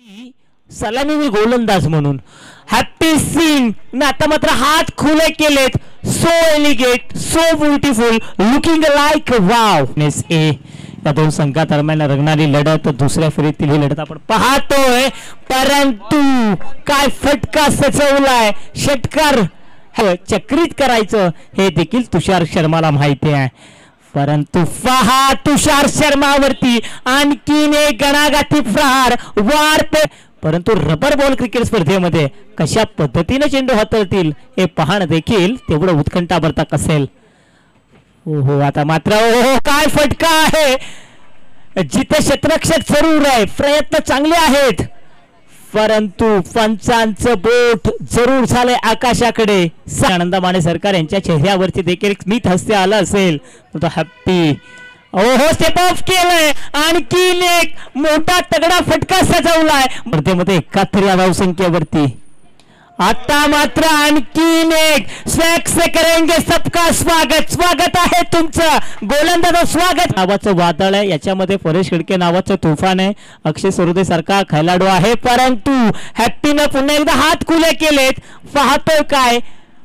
सलामी गोलंदाज म्हणून हॅपी सिंग आता मात्र हात खुले केलेत. So elegant, so beautiful, looking like wow. या दोन संघादरम्यान रंगणारी लढत, दुसऱ्या फेरीतील ही लढत आपण पाहतोय. परंतु काय फटका सजवलाय, षटकार चक्रित करायचं हे देखील तुषार शर्माला माहिती आहे. परंतु पहा तुषार शर्मावरती आणखीन एक गणागाती प्रहार वाढते. परंतु रबर बॉल क्रिकेट स्पर्धेमध्ये कशा पद्धतीने चेंडू हाताळतील हे पाहणं देखील तेवढं उत्कंठावर्धक असेल. ओहो आता मात्र ओहो काय फटका आहे. जिथे क्षेत्ररक्षक जरूर आहे, प्रयत्न चांगले आहेत, परंतु पंचांचं बोट जरूर झालंय आकाशाकडे. आनंद माने सरकार यांच्या चेहऱ्यावरती देखील एक स्मित हास्य आलं असेल. तो हॅप्पी ओहो स्टेप ऑफ केलंय. आणखीन एक मोठा तगडा फटका सजवलाय स्पर्धेमध्ये 71 धावसंख्येवरती. आता मात्र आणखीन एक स्वॅग से करेंगे सबका स्वागत. स्वागत आहे तुमचं गोलंदाज स्वागत. नावाचं वादळ आहे, याच्यामध्ये परेश खडके नावाचं तुफान आहे, अक्षय सरोदे सारखा खेळाडू आहे. परंतु हॅप्पीनं पुन्हा एकदा हात खुले केलेत. पाहतोय काय